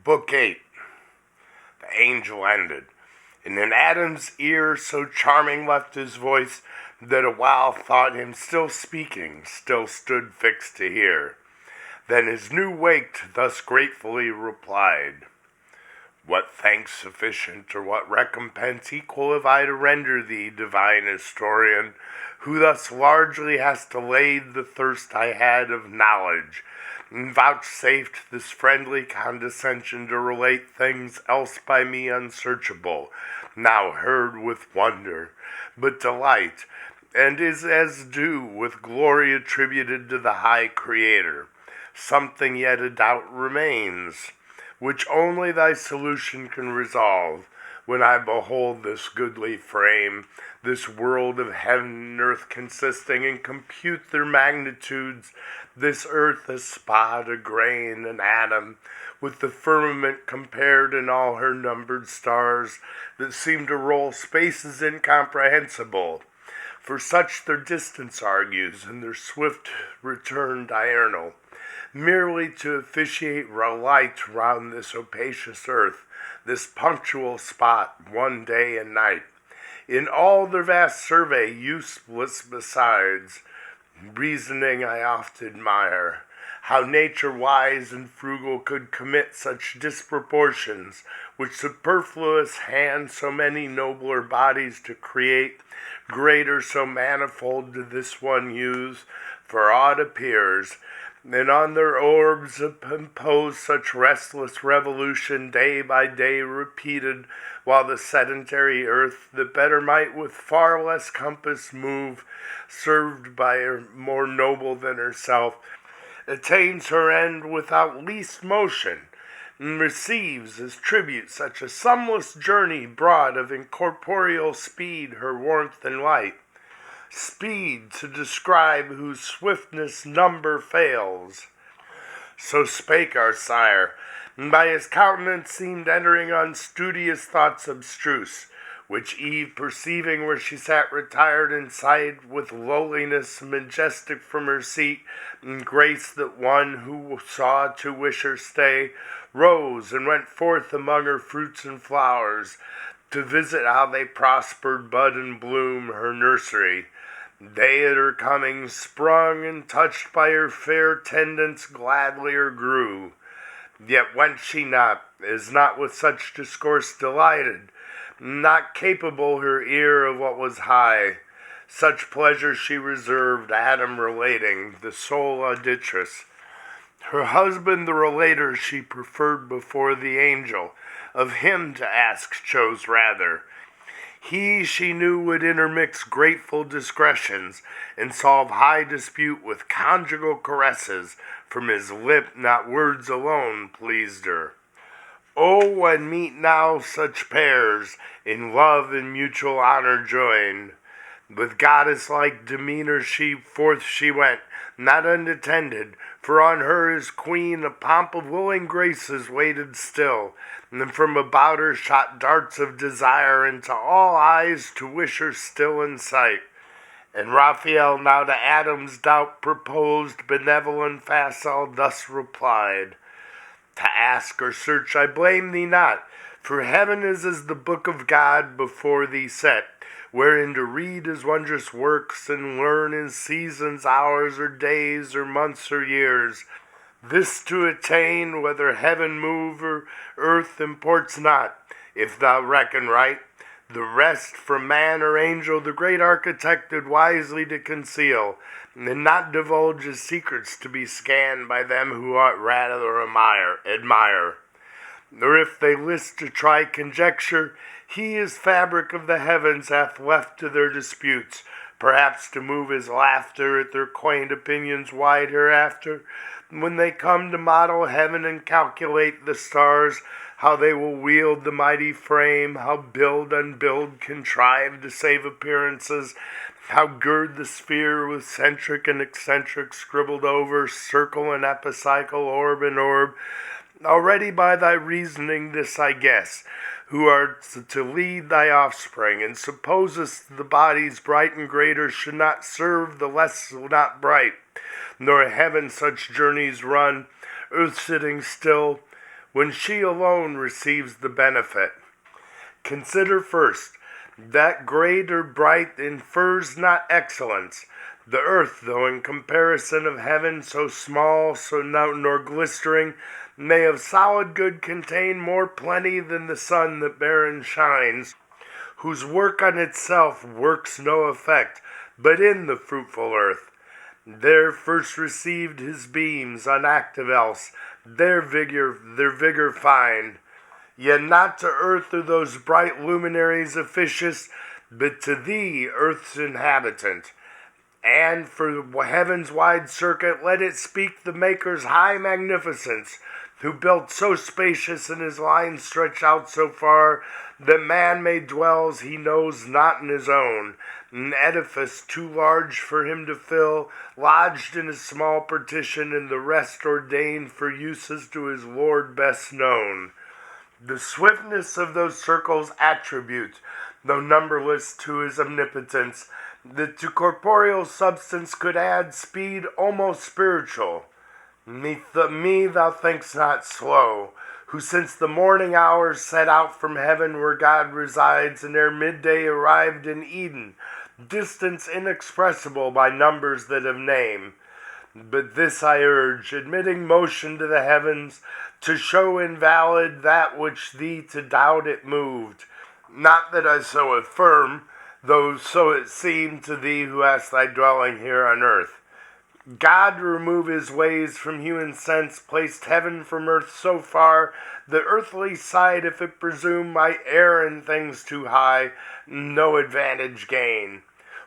Book 8. The angel ended. And in Adam's ear so charming left his voice that a while thought him still speaking, still stood fixed to hear. Then his new waked thus gratefully replied, What thanks sufficient or what recompense equal have I to render thee, divine historian, who thus largely hast allayed the thirst I had of knowledge, and vouchsafed this friendly condescension to relate things else by me unsearchable, now heard with wonder, but delight, and is as due with glory attributed to the high Creator. Something yet a doubt remains, which only thy solution can resolve, when I behold this goodly frame, this world of heaven and earth consisting, and compute their magnitudes, this earth a spot, a grain, an atom, with the firmament compared in all her numbered stars, that seem to roll spaces incomprehensible. For such their distance argues, and their swift return diurnal, merely to officiate light round this opacious earth, this punctual spot, one day and night. In all their vast survey useless besides, reasoning I oft admire, how nature wise and frugal could commit such disproportions, which superfluous hand so many nobler bodies to create, greater so manifold to this one use, for aught appears, and on their orbs impose such restless revolution day by day repeated, while the sedentary earth, that better might with far less compass move, served by her more noble than herself, attains her end without least motion, and receives as tribute such a sumless journey broad of incorporeal speed, her warmth and light. Speed to describe whose swiftness number fails. So spake our sire, and by his countenance seemed entering on studious thoughts abstruse, which Eve, perceiving where she sat retired in sight, with lowliness majestic from her seat, and grace that one who saw to wish her stay, rose and went forth among her fruits and flowers, to visit how they prospered, bud and bloom, her nursery. They at her coming sprung, and touched by her fair tendance gladlier grew. Yet went she not, as not with such discourse delighted, not capable her ear of what was high. Such pleasure she reserved, Adam relating, the sole auditress. Her husband the relator she preferred before the angel, of him to ask chose rather. He she knew would intermix grateful discretions, and solve high dispute with conjugal caresses, from his lip not words alone pleased her. Oh, when meet now such pairs, in love and mutual honor joined, with goddess-like demeanor forth she went, not unattended, for on her as queen a pomp of willing graces waited still, and from about her shot darts of desire into all eyes to wish her still in sight. And Raphael now to Adam's doubt proposed, benevolent facile thus replied, To ask or search I blame thee not, for heaven is as the book of God before thee set, wherein to read his wondrous works, and learn in seasons, hours, or days, or months, or years. This to attain, whether heaven move or earth imports not, if thou reckon right. The rest from man or angel the great architect did wisely to conceal, and not divulge his secrets to be scanned by them who ought rather admire. Or if they list to try conjecture, he his fabric of the heavens hath left to their disputes, perhaps to move his laughter at their quaint opinions wide hereafter, when they come to model heaven and calculate the stars, how they will wield the mighty frame, how build, unbuild, contrive to save appearances, how gird the sphere with centric and eccentric scribbled over, circle and epicycle, orb and orb. Already by thy reasoning this I guess, who art to lead thy offspring, and supposest the bodies bright and greater should not serve the less not bright, nor heaven such journeys run, earth sitting still, when she alone receives the benefit. Consider first, that great or bright infers not excellence. The earth, though in comparison of heaven so small, so nor glistering, may of solid good contain more plenty than the sun that barren shines, whose work on itself works no effect, but in the fruitful earth. There first received his beams, unactive else, their vigor find. Yet not to earth are those bright luminaries officious, but to thee, earth's inhabitant. And for heaven's wide circuit let it speak the Maker's high magnificence, who built so spacious and his lines stretch out so far, that man may dwells he knows not in his own, an edifice too large for him to fill, lodged in a small partition, and the rest ordained for uses to his Lord best known. The swiftness of those circles attribute, though numberless to his omnipotence, that to corporeal substance could add speed almost spiritual. Me thou think'st not slow, who since the morning hours set out from heaven where God resides, and ere midday arrived in Eden, distance inexpressible by numbers that have name. But this I urge, admitting motion to the heavens, to show invalid that which thee to doubt it moved. Not that I so affirm, though so it seem to thee who hast thy dwelling here on earth. God, to remove his ways from human sense, placed heaven from earth so far, the earthly side, if it presume, might err in things too high, no advantage gain.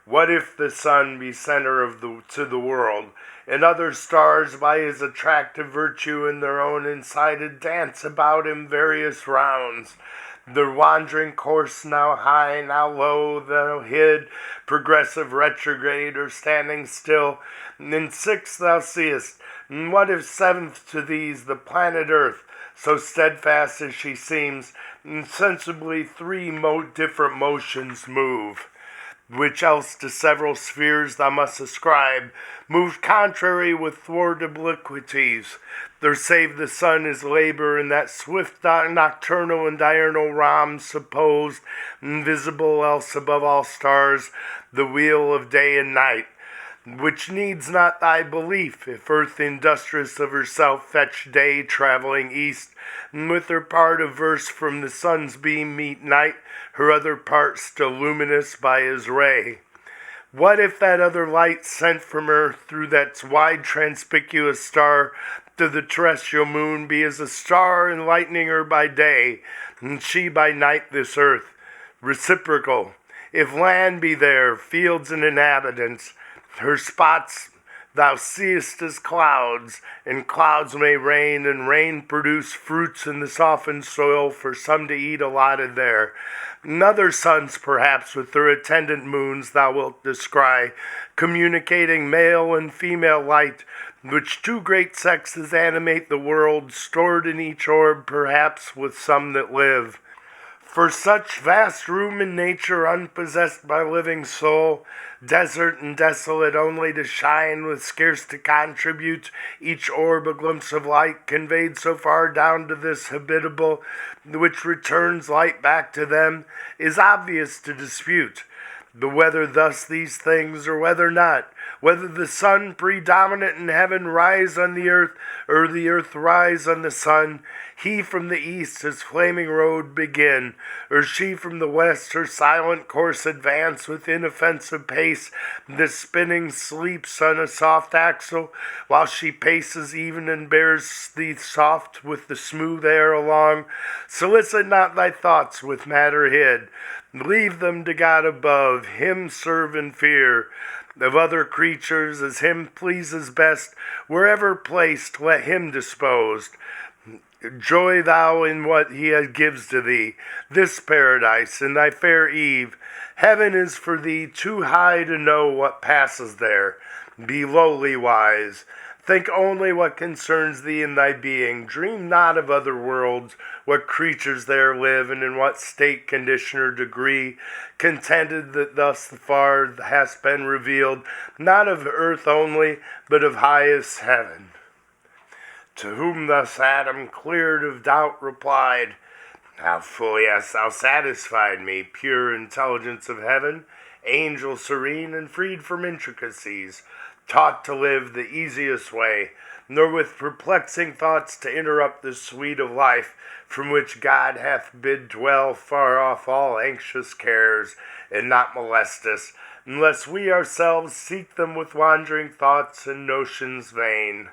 What if the sun be center to the world, and other stars by his attractive virtue in their own incited dance about him various rounds, their wandering course now high, now low, now hid, progressive, retrograde, or standing still. And in sixth thou seest, and what if seventh to these the planet Earth, so steadfast as she seems, insensibly three different motions move, which else to several spheres thou must ascribe, moved contrary with thwart obliquities, there save the sun his labor in that swift nocturnal and diurnal realm supposed, invisible else above all stars, the wheel of day and night, which needs not thy belief, if earth industrious of herself fetch day travelling east, and with her part averse from the sun's beam meet night, her other part still luminous by his ray. What if that other light sent from earth through that wide transpicuous star to the terrestrial moon be as a star enlightening her by day, and she by night this earth? Reciprocal, if land be there, fields and inhabitants, her spots thou seest as clouds, and clouds may rain, and rain produce fruits in the softened soil for some to eat allotted there. And other suns perhaps with their attendant moons thou wilt descry, communicating male and female light, which two great sexes animate the world, stored in each orb perhaps with some that live. For such vast room in nature unpossessed by living soul, desert and desolate only to shine with scarce to contribute, each orb a glimpse of light conveyed so far down to this habitable, which returns light back to them, is obvious to dispute. But whether thus these things, or whether not, whether the sun predominant in heaven rise on the earth, or the earth rise on the sun, he from the east his flaming road begin, or she from the west her silent course advance with inoffensive pace, the spinning sleeps on a soft axle, while she paces even and bears thee soft with the smooth air along. Solicit not thy thoughts with matter hid, leave them to God above, him serve in fear. Of other creatures as him pleases best, wherever placed let him dispose. Joy thou in what he gives to thee, this paradise and thy fair Eve. Heaven is for thee too high to know what passes there. Be lowly wise. Think only what concerns thee in thy being. Dream not of other worlds, what creatures there live, and in what state, condition, or degree, contented that thus far hast been revealed, not of earth only, but of highest heaven. To whom thus Adam, cleared of doubt, replied, How fully hast thou satisfied me, pure intelligence of heaven, angel serene and freed from intricacies, taught to live the easiest way, nor with perplexing thoughts to interrupt the sweet of life, from which God hath bid dwell far off all anxious cares, and not molest us, unless we ourselves seek them with wandering thoughts and notions vain.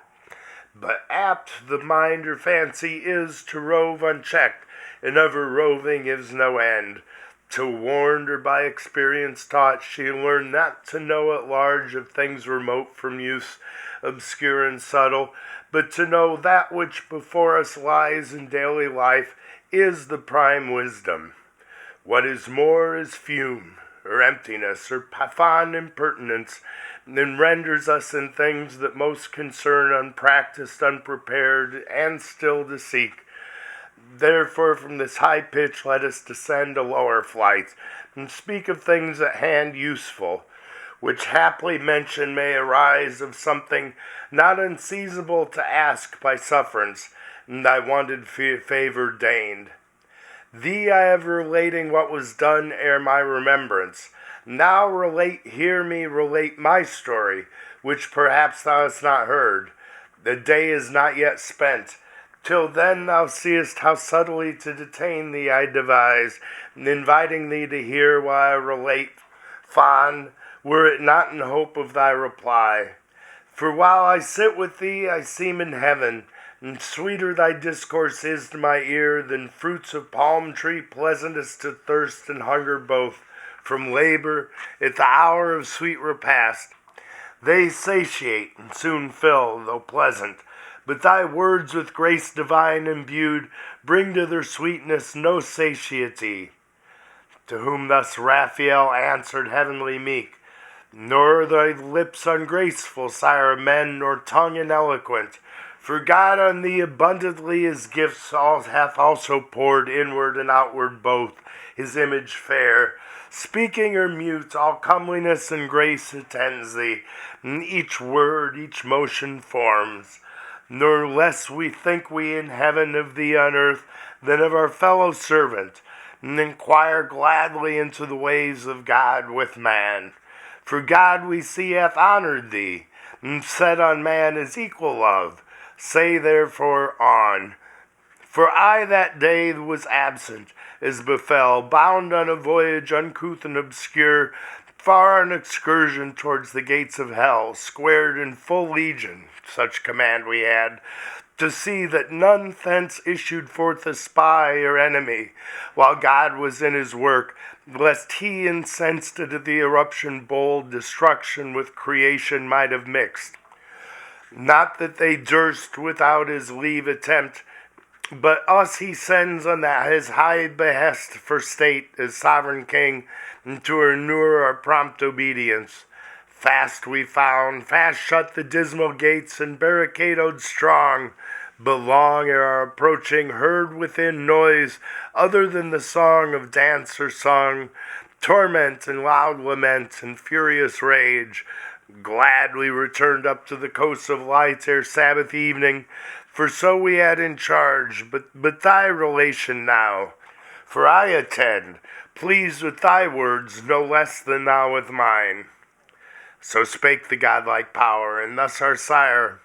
But apt the mind or fancy is to rove unchecked, and ever roving is no end, till warned or by experience taught, she learn not to know at large of things remote from use, obscure and subtle, but to know that which before us lies in daily life is the prime wisdom. What is more is fume, or emptiness, or fond impertinence, and renders us in things that most concern unpracticed, unprepared, and still to seek. Therefore from this high pitch let us descend to lower flights, and speak of things at hand useful, which haply mention may arise of something not unseasonable to ask by sufferance, and thy wanted favor deigned. Thee I have relating what was done ere my remembrance. Now hear me relate my story, which perhaps thou hast not heard. The day is not yet spent. Till then thou seest how subtly to detain thee I devise, inviting thee to hear while I relate, fond, were it not in hope of thy reply. For while I sit with thee I seem in heaven, and sweeter thy discourse is to my ear than fruits of palm tree, pleasantest to thirst and hunger both, from labor at the hour of sweet repast. They satiate and soon fill, though pleasant, but thy words with grace divine imbued bring to their sweetness no satiety. To whom thus Raphael answered heavenly meek, Nor are thy lips ungraceful, sire of men, nor tongue ineloquent, for God on thee abundantly his gifts hath also poured inward and outward both, his image fair. Speaking or mute, all comeliness and grace attends thee, and each word, each motion forms. Nor less we think we in heaven of thee on earth than of our fellow servant, and inquire gladly into the ways of God with man. For God we see hath honored thee, and set on man his equal love. Say therefore on. For I that day was absent, as befell, bound on a voyage uncouth and obscure, far an excursion towards the gates of hell, squared in full legion, such command we had, to see that none thence issued forth a spy or enemy, while God was in his work, lest he incensed at the eruption bold destruction with creation might have mixed. Not that they durst without his leave attempt, but us he sends on his high behest for state as sovereign king, and to renew our prompt obedience. Fast we found, fast shut the dismal gates and barricadoed strong, but long ere our approaching heard within noise other than the song of dance or song, torment and loud lament and furious rage. Gladly returned up to the coast of light ere Sabbath evening, for so we had in charge, but thy relation now. For I attend, pleased with thy words no less than thou with mine. So spake the godlike power, and thus our sire,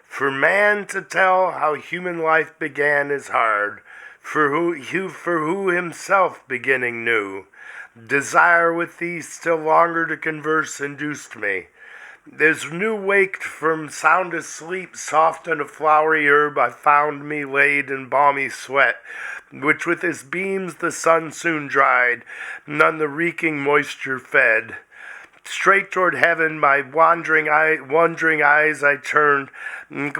For man to tell how human life began is hard, for who himself beginning knew. Desire with thee still longer to converse induced me. As new waked from soundest sleep, soft on a flowery herb, I found me laid in balmy sweat, which with his beams the sun soon dried, and on the reeking moisture fed. Straight toward heaven my wandering eyes I turned, and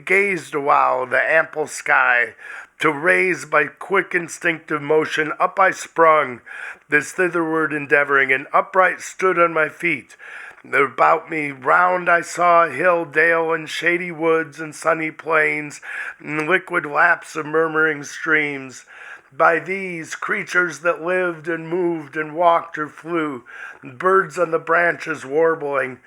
gazed awhile the ample sky. To raise by quick instinctive motion, up I sprung, this thitherward endeavoring, and upright stood on my feet. About me round I saw hill, dale, and shady woods, and sunny plains, and liquid laps of murmuring streams. By these, creatures that lived and moved and walked or flew, birds on the branches warbling,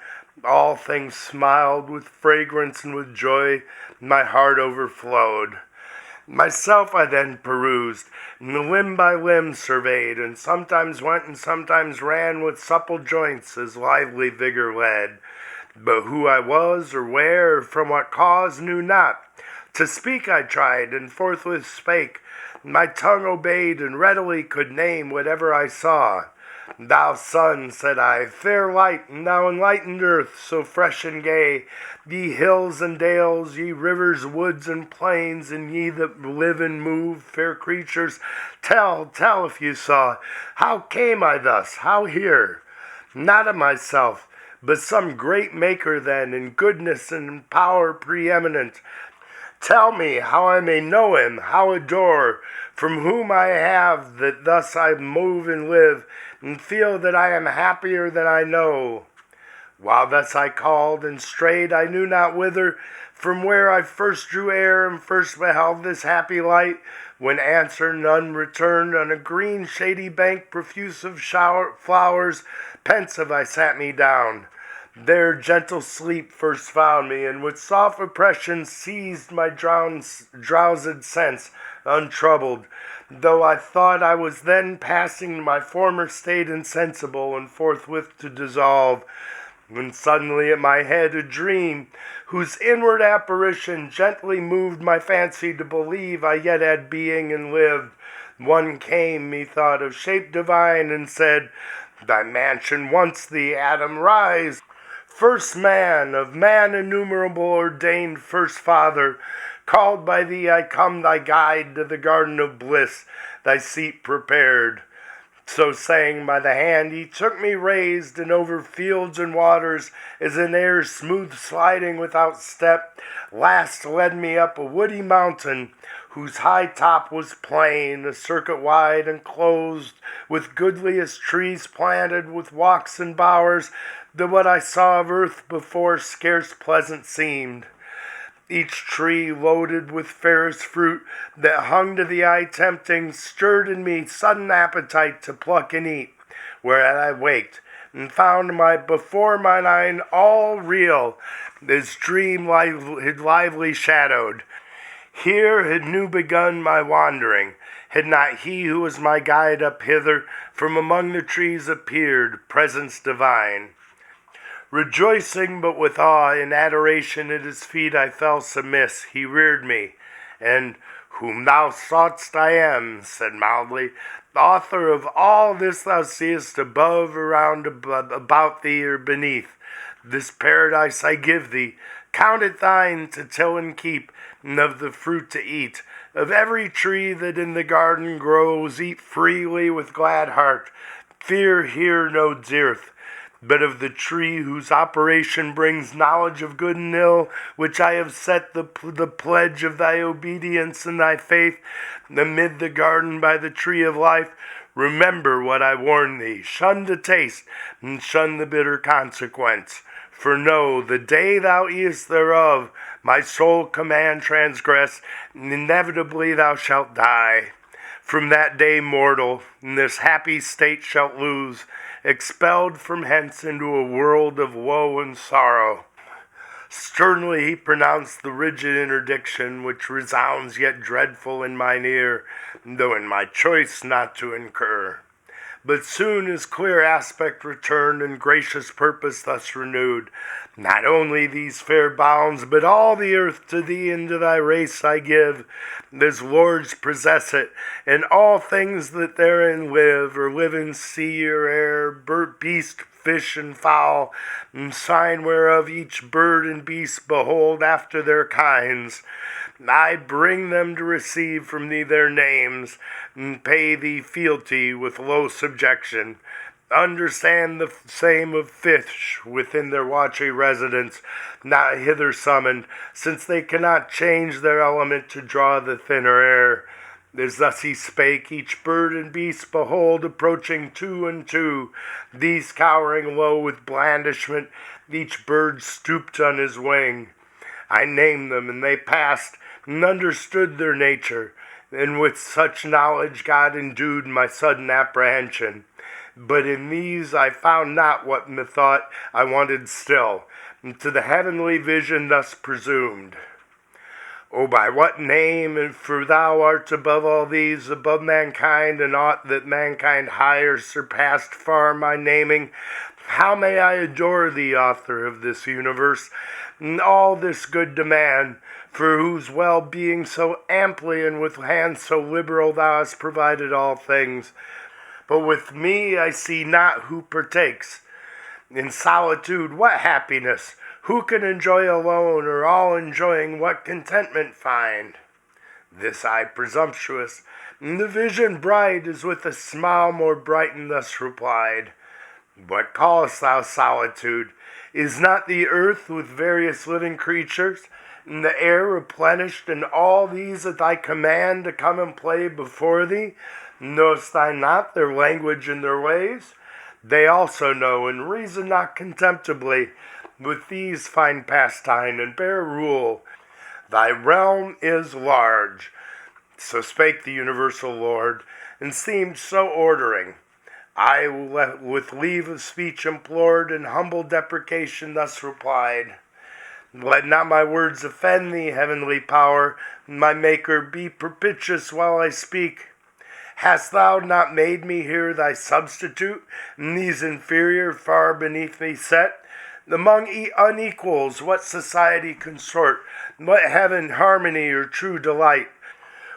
All things smiled with fragrance and with joy, my heart overflowed. Myself I then perused, and limb by limb surveyed, and sometimes went and sometimes ran with supple joints as lively vigor led. But who I was, or where, or from what cause, knew not. To speak I tried, and forthwith spake. My tongue obeyed, and readily could name whatever I saw. Thou sun, said I, fair light, and thou enlightened earth, so fresh and gay, ye hills and dales, ye rivers, woods, and plains, and ye that live and move, fair creatures, tell if you saw, how came I thus, how here? Not of myself, but some great maker then, in goodness and in power preeminent. Tell me how I may know him, how adore, from whom I have, that thus I move and live, and feel that I am happier than I know. While thus I called and strayed, I knew not whither, from where I first drew air and first beheld this happy light, when answer none returned, on a green shady bank profuse of flowers, pensive I sat me down. There gentle sleep first found me, and with soft oppression seized my drowsed sense, untroubled, though I thought I was then passing to my former state insensible, and forthwith to dissolve, when suddenly at my head a dream, whose inward apparition gently moved my fancy to believe I yet had being and lived. One came, methought, of shape divine, and said, Thy mansion once thee, Adam, rise. First man, of man innumerable ordained first father, called by thee I come thy guide to the garden of bliss, thy seat prepared. So saying, by the hand he took me raised, and over fields and waters, as in air smooth sliding without step, last led me up a woody mountain, whose high top was plain, a circuit wide and closed, with goodliest trees planted, with walks and bowers, that what I saw of earth before scarce pleasant seemed. Each tree loaded with fairest fruit, that hung to the eye tempting, stirred in me sudden appetite to pluck and eat, whereat I waked, and found before mine eye all real, as dream had lively shadowed. Here had new begun my wandering, had not he who was my guide up hither, from among the trees appeared, presence divine. Rejoicing, but with awe, in adoration at his feet I fell submiss. He reared me, and whom thou soughtst I am, said mildly, the author of all this thou seest above, around, about thee, or beneath. This paradise I give thee, count it thine to till and keep, and of the fruit to eat. Of every tree that in the garden grows, eat freely with glad heart. Fear here no dearth. But of the tree whose operation brings knowledge of good and ill, which I have set the pledge of thy obedience and thy faith, amid the garden by the tree of life, remember what I warn thee. Shun the taste, and shun the bitter consequence. For know, the day thou eatest thereof, my sole command transgress, and inevitably thou shalt die. From that day, mortal, in this happy state shalt lose, expelled from hence into a world of woe and sorrow. Sternly he pronounced the rigid interdiction, which resounds yet dreadful in mine ear, though in my choice not to incur. But soon his clear aspect returned, and gracious purpose thus renewed. Not only these fair bounds, but all the earth to thee and to thy race I give, as lords possess it, and all things that therein live, or live in sea or air, beast, fish, and fowl, and sign whereof each bird and beast behold after their kinds. I bring them to receive from thee their names, and pay thee fealty with low subjection. Understand the same of fish within their watchy residence, not hither summoned, since they cannot change their element to draw the thinner air. As thus he spake, each bird and beast behold approaching two and two, these cowering low with blandishment, each bird stooped on his wing. I named them, and they passed, and understood their nature, and with such knowledge God endued my sudden apprehension. But in these I found not what methought I wanted still, to the heavenly vision thus presumed. O by what name, and for thou art above all these, above mankind, and aught that mankind higher surpassed far my naming, how may I adore thee, author of this universe, and all this good demand, for whose well-being so amply and with hands so liberal thou hast provided all things. But with me I see not who partakes. In solitude what happiness? Who can enjoy alone, or all enjoying what contentment find? This I presumptuous, and the vision bright is with a smile more bright and thus replied. What callest thou solitude? Is not the earth with various living creatures, and the air replenished, and all these at thy command to come and play before thee? Knowest thou not their language and their ways? They also know, and reason not contemptibly. With these find pastime and bear rule. Thy realm is large. So spake the universal Lord, and seemed so ordering. I, with leave of speech implored, and humble deprecation thus replied. Let not my words offend thee, heavenly power, my Maker, be propitious while I speak. Hast thou not made me here thy substitute, and these inferior far beneath me set? Among unequals, what society consort, what heaven harmony or true delight,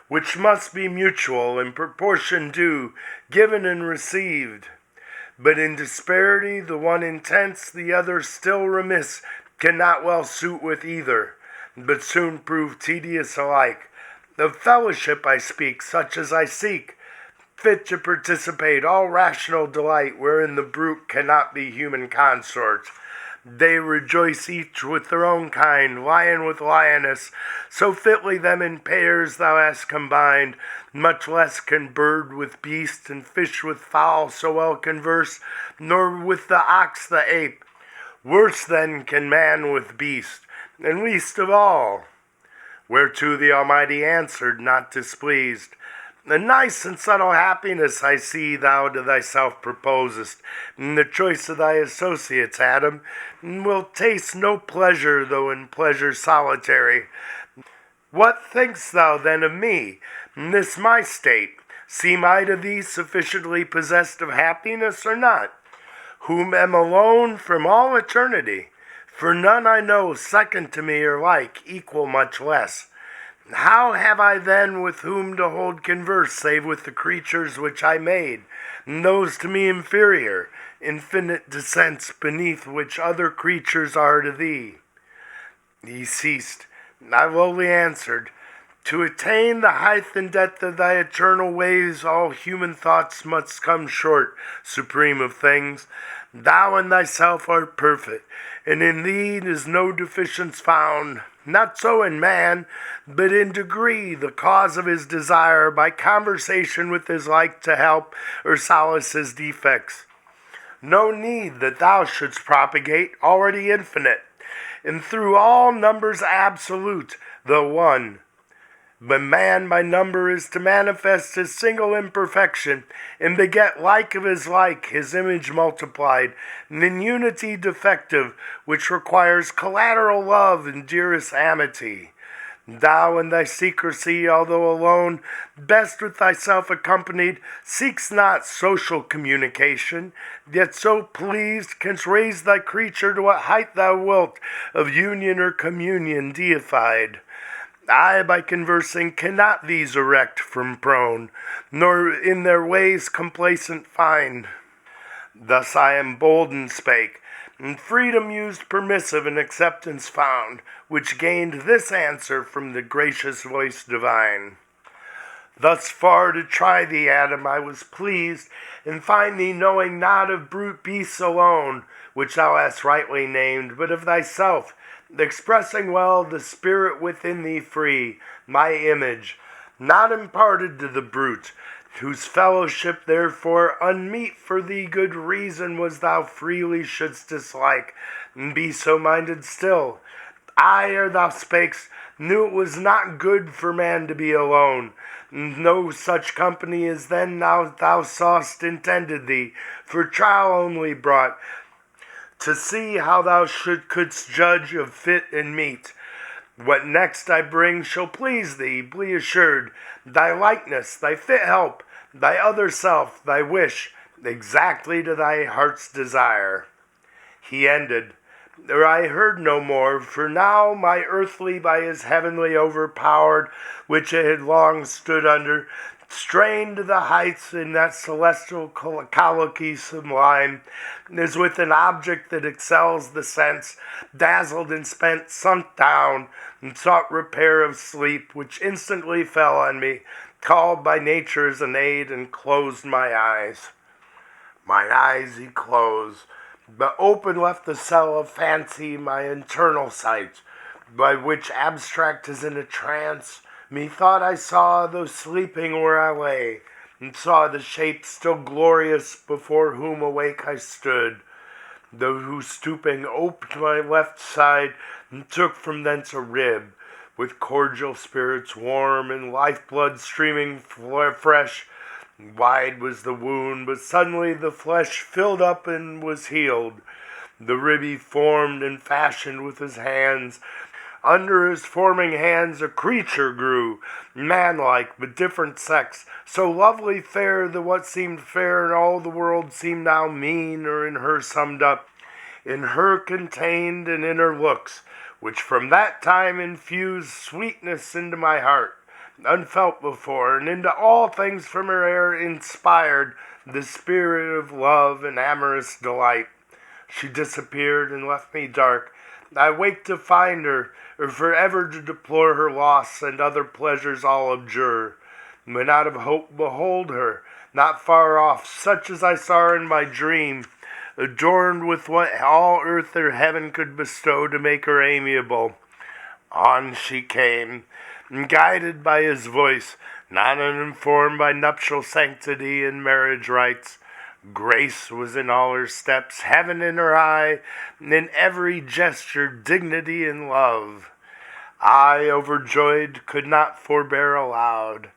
which must be mutual, in proportion due, given and received. But in disparity, the one intense, the other still remiss, cannot well suit with either, but soon prove tedious alike. Of fellowship I speak, such as I seek, fit to participate all rational delight, wherein the brute cannot be human consort. They rejoice each with their own kind, lion with lioness, so fitly them in pairs thou hast combined. Much less can bird with beast, and fish with fowl so well converse, nor with the ox the ape. Worse then can man with beast, and least of all. Whereto the Almighty answered, not displeased. A nice and subtle happiness I see thou to thyself proposest, in the choice of thy associates, Adam, and wilt taste no pleasure, though in pleasure solitary. What thinkst thou then of me, in this my state? Seem I to thee sufficiently possessed of happiness, or not? Whom am alone from all eternity, for none I know second to me or like, equal much less. How have I then with whom to hold converse, save with the creatures which I made, and those to me inferior, infinite descents beneath which other creatures are to thee? He ceased, and I lowly answered, to attain the height and depth of thy eternal ways, all human thoughts must come short, supreme of things. Thou in thyself art perfect, and in thee is no deficience found. Not so in man, but in degree the cause of his desire, by conversation with his like to help or solace his defects. No need that thou shouldst propagate, already infinite, and through all numbers absolute, though one. But man by number is to manifest his single imperfection, and beget like of his like, his image multiplied, and in unity defective, which requires collateral love and dearest amity. Thou in thy secrecy, although alone, best with thyself accompanied, seekst not social communication, yet so pleased canst raise thy creature to what height thou wilt, of union or communion deified. I, by conversing, cannot these erect from prone, nor in their ways complacent find. Thus I emboldened spake, and freedom used permissive, and acceptance found, which gained this answer from the gracious voice divine. Thus far to try thee, Adam, I was pleased, and find thee knowing not of brute beasts alone, which thou hast rightly named, but of thyself, expressing well the spirit within thee free, my image, not imparted to the brute, whose fellowship therefore unmeet for thee good reason was thou freely shouldst dislike, and be so minded still. I, ere thou spakest, knew it was not good for man to be alone. No such company as then now thou saw'st intended thee, for trial only brought, to see how thou couldst judge of fit and meet. What next I bring shall please thee, be assured. Thy likeness, thy fit help, thy other self, thy wish, exactly to thy heart's desire. He ended, or I heard no more, for now my earthly by his heavenly overpowered, which it had long stood under, strained to the heights in that celestial colloquy sublime, as with an object that excels the sense, dazzled and spent, sunk down, and sought repair of sleep, which instantly fell on me, called by nature as an aid, and closed my eyes. Mine eyes he closed, but open left the cell of fancy my internal sight, by which abstract as in a trance, methought I saw, though sleeping where I lay, and saw the shape still glorious before whom awake I stood, though who stooping oped my left side, and took from thence a rib, with cordial spirits warm, and lifeblood streaming fresh. Wide was the wound, but suddenly the flesh filled up and was healed. The rib he formed and fashioned with his hands. Under his forming hands a creature grew, manlike but different sex, so lovely fair that what seemed fair in all the world seemed now mean, or in her summed up, in her contained and in her looks, which from that time infused sweetness into my heart, unfelt before, and into all things from her air inspired the spirit of love and amorous delight. She disappeared and left me dark. I waked to find her, or forever to deplore her loss, and other pleasures all abjure. When out of hope behold her, not far off, such as I saw in my dream, adorned with what all earth or heaven could bestow to make her amiable. On she came, guided by his voice, not uninformed by nuptial sanctity and marriage rites. Grace was in all her steps, heaven in her eye, and in every gesture dignity and love. I, overjoyed, could not forbear aloud.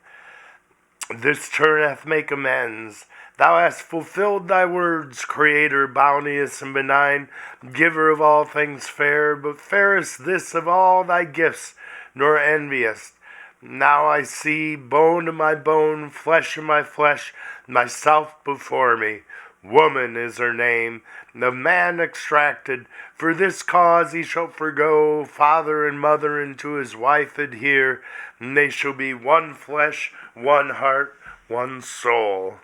This turn hath make amends. Thou hast fulfilled thy words, Creator, bounteous and benign, giver of all things fair, but fairest this of all thy gifts, nor enviest. Now I see, bone of my bone, flesh of my flesh, myself before me. Woman is her name, of man extracted. For this cause he shall forgo father and mother, and to his wife adhere, and they shall be one flesh, one heart, one soul.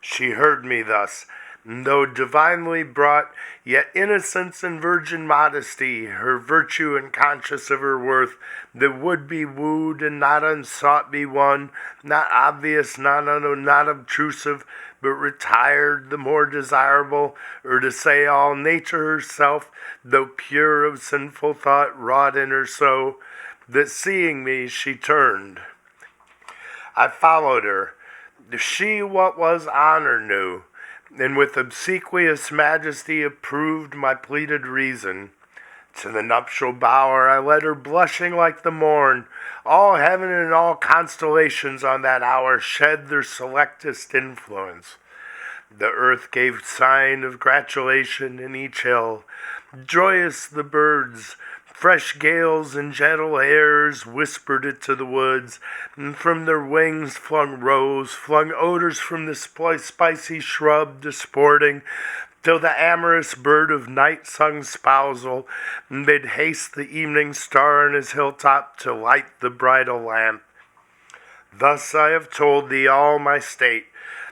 She heard me thus, and though divinely brought, yet innocence and virgin modesty, her virtue and conscious of her worth, that would be wooed and not unsought be won, not obvious, not obtrusive, but retired, the more desirable, or to say all nature herself, though pure of sinful thought, wrought in her so, that seeing me she turned. I followed her. She what was honor knew, and with obsequious majesty approved my pleaded reason. To the nuptial bower I led her blushing like the morn. All heaven and all constellations on that hour shed their selectest influence. The earth gave sign of gratulation in each hill. Joyous the birds, fresh gales and gentle airs whispered it to the woods, and from their wings flung odors from the spicy shrub disporting, till the amorous bird of night sung spousal, and bid haste the evening star on his hilltop to light the bridal lamp. Thus I have told thee all my state,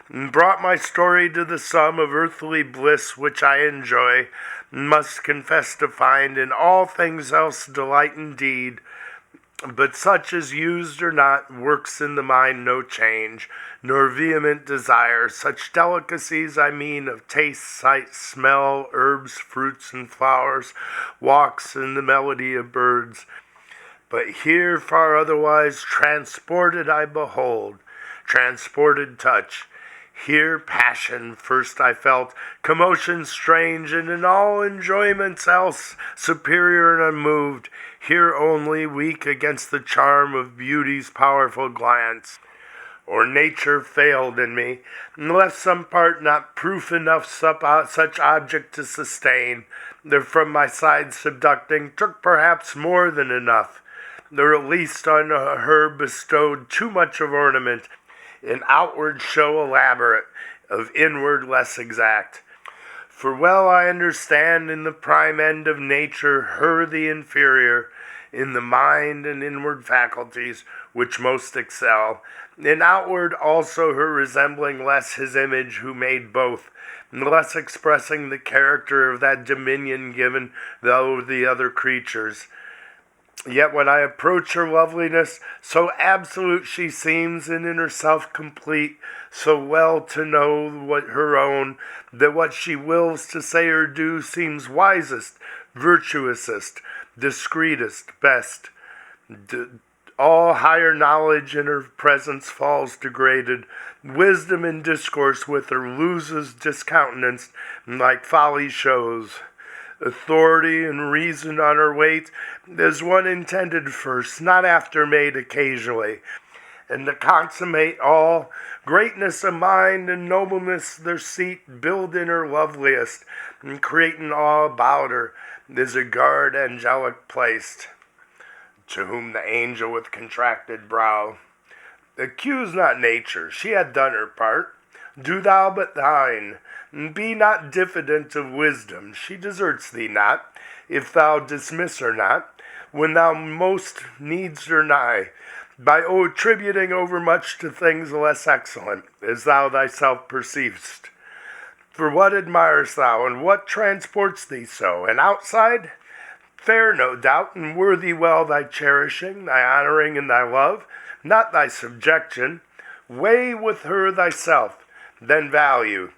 and brought my story to the sum of earthly bliss which I enjoy, and must confess to find in all things else delight indeed, but such as used or not works in the mind no change, nor vehement desire, such delicacies I mean of taste, sight, smell, herbs, fruits, and flowers, walks, and the melody of birds. But here far otherwise transported I behold, transported touch. Here passion first I felt, commotion strange, and in all enjoyments else superior and unmoved. Here only weak against the charm of beauty's powerful glance. Or nature failed in me, and left some part not proof enough such object to sustain. There from my side subducting took perhaps more than enough, or at least on her bestowed too much of ornament, in outward show elaborate, of inward less exact. For well I understand in the prime end of nature her the inferior, in the mind and inward faculties which most excel, in outward also her resembling less his image who made both, and less expressing the character of that dominion given though the other creatures. Yet when I approach her loveliness, so absolute she seems, and in herself complete, so well to know what her own, that what she wills to say or do seems wisest, virtuousest, discreetest, best. All higher knowledge in her presence falls degraded. Wisdom in discourse with her loses discountenanced, like folly shows. Authority and reason on her weight is one intended first, not after made occasionally. And to consummate all, greatness of mind and nobleness their seat build in her loveliest, and creating all about her is a guard angelic placed. To whom the angel with contracted brow, accuse not nature, she hath done her part. Do thou but thine, and be not diffident of wisdom. She deserts thee not, if thou dismiss her not, when thou most needst her nigh, by attributing overmuch to things less excellent, as thou thyself perceivest. For what admirest thou, and what transports thee so? And outside? Fair, no doubt, and worthy well thy cherishing, thy honoring, and thy love, not thy subjection. Weigh with her thyself, then value.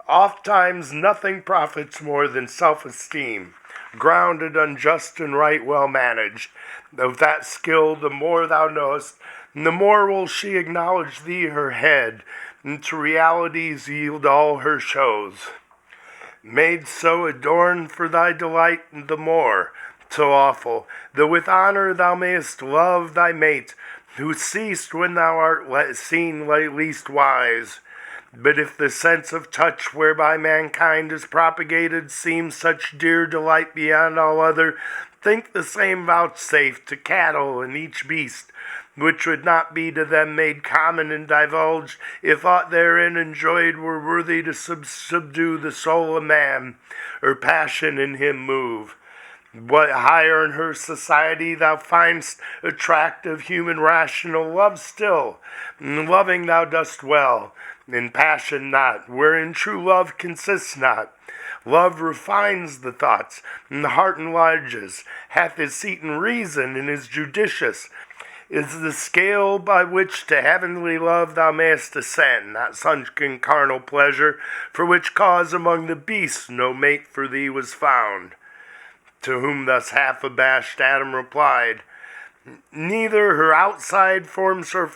Ofttimes nothing profits more than self-esteem, grounded on just and right well managed. Of that skill the more thou knowest, the more will she acknowledge thee her head, and to realities yield all her shows. Made so adorned for thy delight the more, so awful, that with honor thou mayest love thy mate, who ceased when thou art seen least wise. But if the sense of touch whereby mankind is propagated seems such dear delight beyond all other, think the same vouchsafed to cattle and each beast, which would not be to them made common and divulged, if aught therein enjoyed were worthy to subdue the soul of man, or passion in him move. What higher in her society thou find'st attractive human rational love still, in loving thou dost well, in passion not, wherein true love consists not. Love refines the thoughts, and the heart enlarges, hath his seat in reason, and is judicious, is the scale by which to heavenly love thou mayest ascend, not sunk in carnal pleasure, for which cause among the beasts no mate for thee was found. To whom thus half abashed Adam replied, neither her outside form so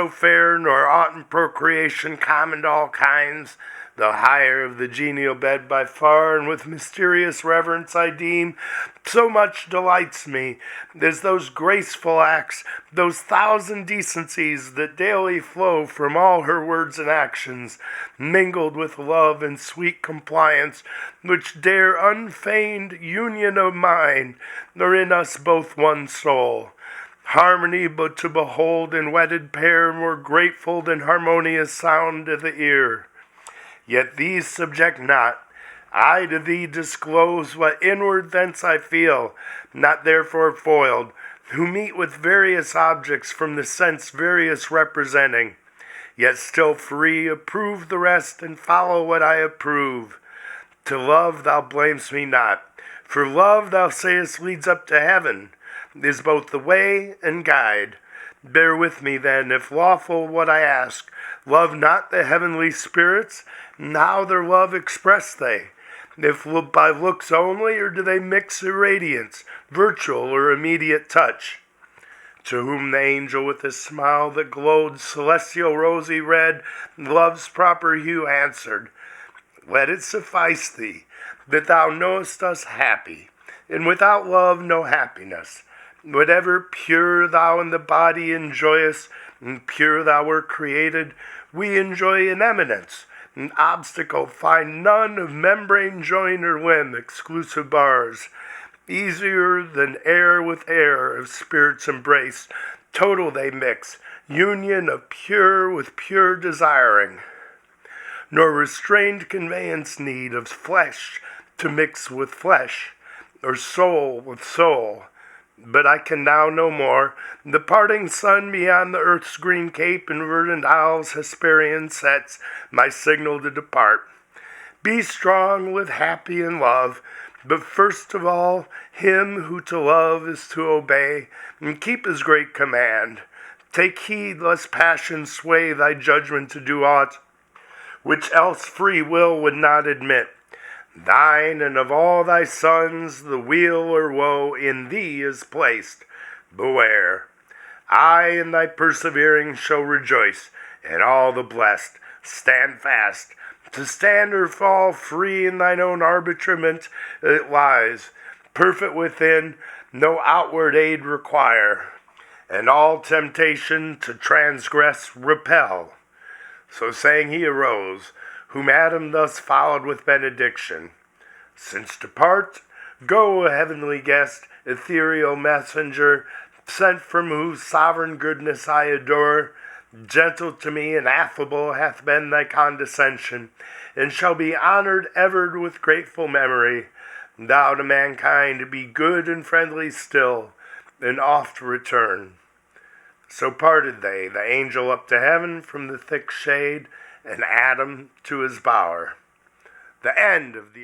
fair, nor aught in procreation common to all kinds, though higher of the genial bed by far, and with mysterious reverence I deem, so much delights me, as those graceful acts, those thousand decencies that daily flow from all her words and actions, mingled with love and sweet compliance, which dare unfeigned union of mind, are in us both one soul. Harmony but to behold in wedded pair more grateful than harmonious sound to the ear. Yet these subject not, I to thee disclose what inward thence I feel, not therefore foiled, who meet with various objects from the sense various representing, yet still free approve the rest and follow what I approve. To love thou blamest me not, for love thou sayest leads up to heaven, is both the way and guide. Bear with me then, if lawful what I ask. Love not the heavenly spirits, and how their love express they? If by looks only, or do they mix irradiance, virtual or immediate touch? To whom the angel with a smile that glowed celestial rosy red, love's proper hue, answered, Let it suffice thee, that thou knowest us happy, and without love no happiness. Whatever pure thou in the body enjoyest, and pure thou wert created, we enjoy in eminence. An obstacle find none of membrane, joint, or limb, exclusive bars. Easier than air with air, of spirits embrace, total they mix, union of pure with pure desiring. Nor restrained conveyance need of flesh to mix with flesh, or soul with soul. But I can now no more. The parting sun beyond the earth's green cape and verdant isles Hesperian sets my signal to depart. Be strong, live happy in love, but first of all, him who to love is to obey, and keep his great command. Take heed lest passion sway thy judgment to do aught which else free will would not admit. Thine and of all thy sons the weal or woe in thee is placed. Beware. I in thy persevering shall rejoice, and all the blessed stand fast. To stand or fall free in thine own arbitrament it lies, perfect within, no outward aid require, and all temptation to transgress repel. So saying he arose, whom Adam thus followed with benediction. Since depart, go, heavenly guest, ethereal messenger, sent from whose sovereign goodness I adore. Gentle to me and affable hath been thy condescension, and shall be honored ever with grateful memory. Thou to mankind be good and friendly still, and oft return. So parted they, the angel up to heaven from the thick shade, and Adam to his bower. The end of the